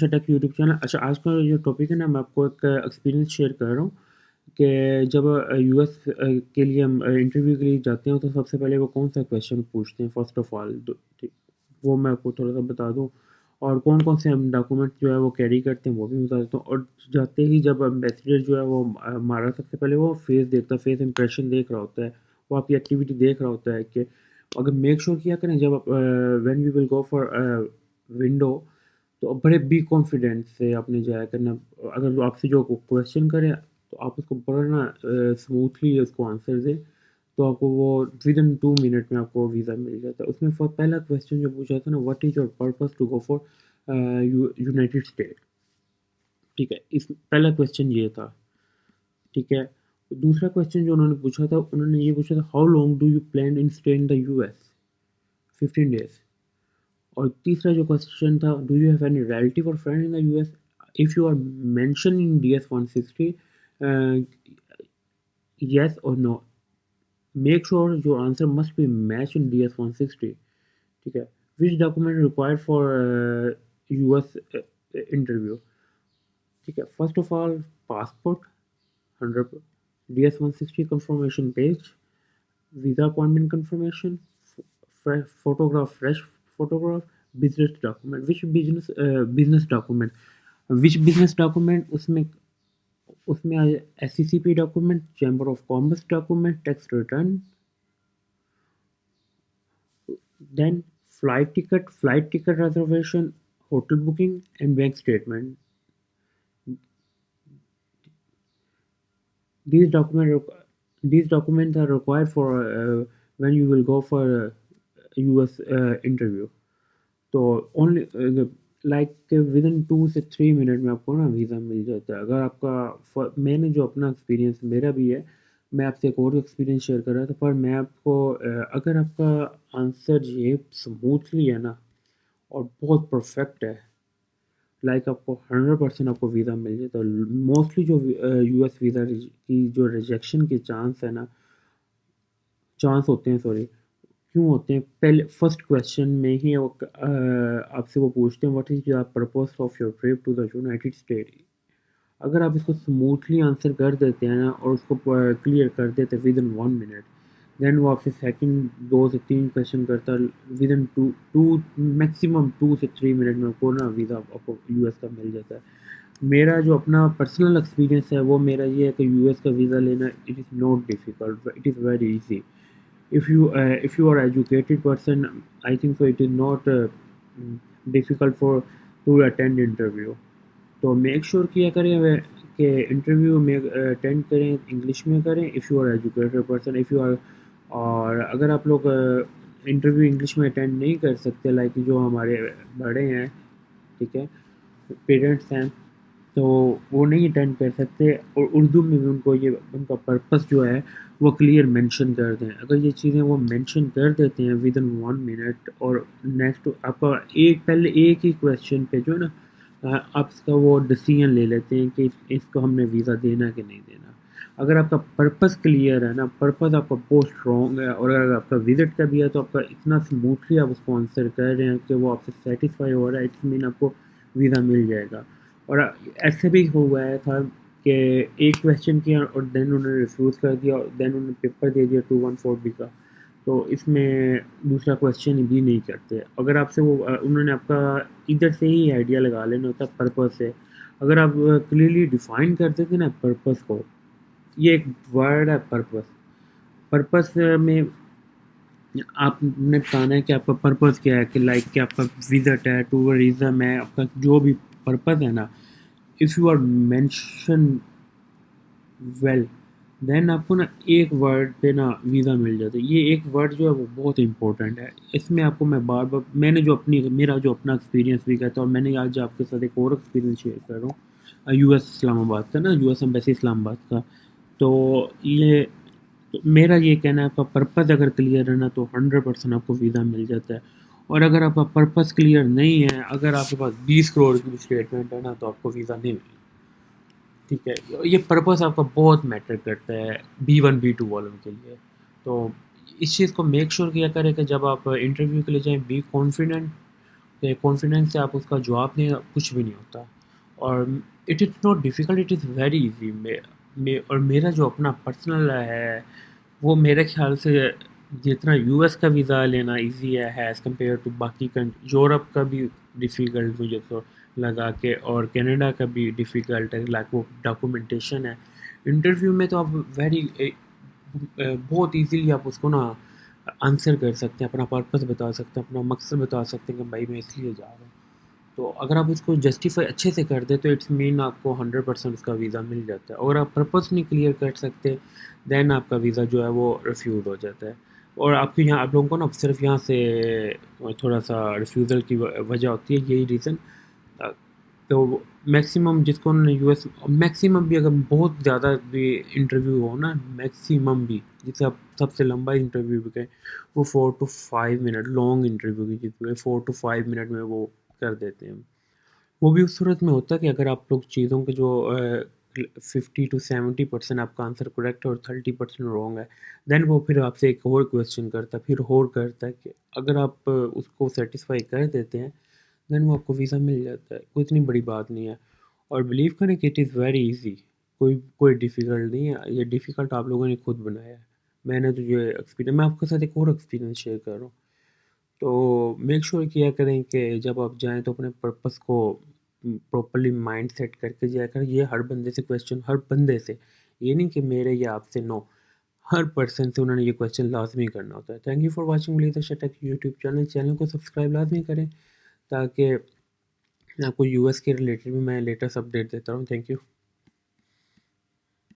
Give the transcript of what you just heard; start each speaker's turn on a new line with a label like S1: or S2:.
S1: Take YouTube channel. अच्छा, आज का जो टॉपिक है ना, मैं आपको एक एक्सपीरियंस शेयर कर रहा हूँ कि जब यूएस के लिए हम इंटरव्यू के लिए जाते हैं तो सबसे पहले वो कौन सा क्वेश्चन पूछते हैं फर्स्ट ऑफ ऑल, ठीक, वो मैं आपको थोड़ा सा बता दूँ। और कौन कौन से हम डॉक्यूमेंट जो है वो कैरी करते हैं वो भी बता देता हूँ। और जाते ही जब एम्बेसडर जो है वो हमारा सबसे पहले वो फेस देखता है, फेस इंप्रेशन देख रहा होता है, वो आपकी एक्टिविटी देख रहा होता है कि अगर मेक श्योर किया करें जब when we will go for window, तो बड़े बी कॉन्फिडेंस से आपने जाया करना। अगर वो आपसे जो क्वेश्चन करे तो आप उसको बड़ा ना स्मूथली उसको आंसर दें, तो आपको वो विद इन 2 मिनट में आपको वीज़ा मिल जाता है। उसमें पहला क्वेश्चन जो पूछा था ना, what is your purpose to go for United State, ठीक है, इस पहला क्वेश्चन ये था, ठीक है। दूसरा क्वेश्चन जो उन्होंने पूछा था, उन्होंने ये पूछा था, how long do you plan in stay in the US, 15 days। और तीसरा जो क्वेश्चन था, do you have any relative or friend in the US, if you are mention in DS 160, yes or no, make sure your answer must be match in DS 160, ठीक है। Which document required for US interview, ठीक है। First of all passport 100, DS 160 confirmation page, visa appointment confirmation, photograph, fresh photograph, business document, which business document, which business document, उसमें उसमें SCCP document, Chamber of Commerce document, tax return, then flight ticket reservation, hotel booking, and bank statement. These documents are required for when you will go for a US interview. तो only like with in 2 से 3 minute में आपको ना visa मिल जाता है। अगर आपका मैंने जो अपना एक्सपीरियंस मेरा भी है, मैं आपसे एक और एक्सपीरियंस शेयर कर रहा था, पर मैं आपको अगर आपका आंसर ये स्मूथली है ना और बहुत परफेक्ट है, लाइक आपको 100% आपको वीज़ा मिल जाता है। मोस्टली जो US वीज़ा की जो रिजेक्शन के चांस होते हैं, सॉरी, क्यों होते हैं, पहले फर्स्ट क्वेश्चन में ही वो आपसे वो पूछते हैं, what is your purpose of your trip to the United State. अगर आप इसको स्मूथली आंसर कर देते हैं ना और उसको क्लियर कर देते हैं विद इन 1 मिनट, देन वो आपसे सेकंड 2 से 3 क्वेश्चन करता है, विद इन टू मैक्सिमम 2 से 3 मिनट में आपको ना वीज़ा आपको यूएस का मिल जाता है। मेरा जो अपना पर्सनल एक्सपीरियंस है वो मेरा ये है कि यूएस का वीज़ा लेना it is not difficult, it is very easy. If you are educated person, I think so it is not difficult for to attend interview. तो मेक श्योर किया करें कि इंटरव्यू में अटेंड करें, इंग्लिश में करें if you are educated person. If you are, और अगर आप लोग इंटरव्यू इंग्लिश में अटेंड नहीं कर सकते, लाइक जो हमारे बड़े हैं, ठीक है, पेरेंट्स हैं, तो वो नहीं अटेंड कर सकते, और उर्दू में भी उनको ये उनका पर्पस जो है वो क्लियर मेंशन कर दें। अगर ये चीज़ें वो मेंशन कर देते हैं विद इन 1 मिनट, और नेक्स्ट आपका पहले एक ही क्वेश्चन पे जो है ना आप इसका वो डिसीजन ले लेते हैं कि इसको हमने वीज़ा देना कि नहीं देना। अगर आपका पर्पस क्लियर है ना, पर्पस आपका बहुत स्ट्रॉन्ग है, और अगर आपका विजिट का भी है तो आपका इतना स्मूथली आप उसको आंसर कर रहे हैं कि वो आपसे सेटिस्फाई हो रहा है, इट्स मीन आपको वीज़ा मिल जाएगा। और ऐसे भी हुआ है था कि एक क्वेश्चन किया और देन उन्होंने रिफ्यूज़ कर दिया, और देन उन्होंने पेपर दे दिया 214B का, तो इसमें दूसरा क्वेश्चन भी नहीं करते। अगर आपसे वो उन्होंने आपका इधर से ही आइडिया लगा लेना होता पर्पस से। अगर आप क्लियरली डिफाइन कर देते ना पर्पस को, ये एक वर्ड है पर्पस। पर्पस में आपने बताना है कि आपका पर्पस क्या है, कि लाइक कि आपका विजिट है, टूरिज्म है, आपका जो भी पर्पस है ना, if you are mention well, then आपको ना एक वर्ड पे ना वीज़ा मिल जाता है। ये एक वर्ड जो है वो बहुत इंपॉर्टेंट है। इसमें आपको मैं बार बार मैंने जो मेरा जो अपना एक्सपीरियंस भी कहता हूँ, और मैंने आज आपके साथ एक और एक्सपीरियंस शेयर कर रहा हूँ US इस्लामाबाद का ना, US एम्बेसी इस्लामाबाद का। तो मेरा ये कहना है, आपका पर्पस अगर क्लियर है ना तो 100% आपको वीज़ा मिल जाता है। और अगर आपका पर्पस क्लियर नहीं है, अगर आपके पास 20 करोड़ की भी स्टेटमेंट है ना, तो आपको वीज़ा नहीं मिलेगा, ठीक है। ये पर्पस आपका बहुत मैटर करता है B1 B2 वालों के लिए। तो इस चीज़ को मेक श्योर किया करें कि जब आप इंटरव्यू के लिए जाएं, बी कॉन्फिडेंट, کہ کانفیڈنس سے آپ اس کا جواب دیں کچھ بھی نہیں ہوتا. اور it is not difficult, it is very easy. اور میرا جو اپنا پرسنل ہے وہ میرے خیال سے جتنا یو ایس کا ویزا لینا ایزی ہے ایز کمپیئر ٹو باقی یورپ کا بھی ڈیفیکلٹ مجھے تو لگا کہ، اور کینیڈا کا بھی ڈیفیکلٹ ہے، لائک وہ ڈاکومنٹیشن ہے. انٹرویو میں تو آپ ویری بہت ایزیلی آپ اس کو نا آنسر کر سکتے ہیں، اپنا پرپس بتا سکتے ہیں، اپنا مقصد بتا سکتے ہیں کہ بھائی میں اس لیے جا رہا ہوں. تو اگر آپ اس کو جسٹیفائی اچھے سے کر دیں تو اٹس مین آپ کو 100% اس کا ویزا مل جاتا ہے. اگر آپ پرپس نہیں کلیئر کر سکتے دین آپ کا ویزا جو ہے وہ ریفیوز ہو جاتا ہے. اور آپ کے یہاں آپ لوگوں کو نا صرف یہاں سے تھوڑا سا ریفیوزل کی وجہ ہوتی ہے، یہی ریزن. تو میکسیمم جس کو انہوں نے یو ایس، میکسیمم بھی اگر بہت زیادہ بھی انٹرویو ہو نا، میکسیمم بھی جسے آپ سب سے لمبا انٹرویو بھی کہیں وہ 4 to 5 منٹ لانگ انٹرویو کی جس میں 4 to 5 منٹ میں وہ کر دیتے ہیں. وہ بھی اس صورت میں ہوتا ہے کہ اگر آپ لوگ چیزوں کے جو 50 to 70% آپ کا آنسر کریکٹ ہے اور 30% رانگ ہے، دین وہ پھر آپ سے ایک اور کویشچن کرتا ہے، پھر اور کرتا ہے کہ اگر آپ اس کو سیٹسفائی کر دیتے ہیں دین وہ آپ کو ویزا مل جاتا ہے. کوئی اتنی بڑی بات نہیں ہے. اور بلیو کریں کہ اٹ از ویری ایزی، کوئی ڈیفیکلٹ نہیں ہے. یہ ڈیفیکلٹ آپ لوگوں نے خود بنایا ہے. میں نے تو جو ایکسپیرینس، میں آپ کے ساتھ ایک اور ایکسپیرینس شیئر کر رہا ہوں. تو میک شور کیا کریں کہ جب آپ جائیں تو اپنے پرپس کو پراپرلی مائنڈ سیٹ کر کے جایا کریں. یہ ہر بندے سے کویشچن، ہر بندے سے، یہ نہیں کہ میرے یا آپ سے، نو، ہر پرسن سے انہوں نے یہ کویشچن لازمی کرنا ہوتا ہے. Thank you for watching please شٹک یوٹیوب چینل کو سبسکرائب لازمی کریں تاکہ آپ کو یو ایس کے ریلیٹڈ بھی میں لیٹسٹ اپڈیٹ دیتا رہوں. Thank you.